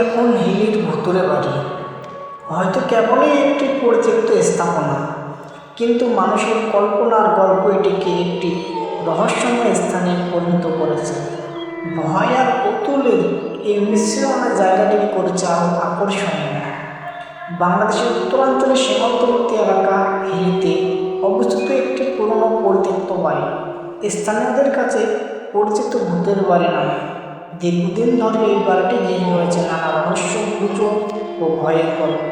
এখন হিলির ভুতুড়ে বাড়ি হয়তো কেবলই একটি পরিত্যক্ত স্থাপনা, কিন্তু মানুষের কল্পনার গল্প এটিকে একটি রহস্যময় স্থানে পরিণত করেছে। ভয় আর কৌতূহলের এই মিশ্রণে জায়গাটিকে করেছে আরও আকর্ষণীয়। বাংলাদেশের উত্তরাঞ্চলের সীমান্তবর্তী এলাকা হিলিতে অবস্থিত একটি পুরনো পরিত্যক্ত বাড়ি, স্থানীয়দের কাছে পরিচিত ভূতের বাড়ি নামে। দীর্ঘদিন ধরে এই বাড়িটি ঘিরে রয়েছে নানা রহস্য, গুজব ও ভয়ের গল্প।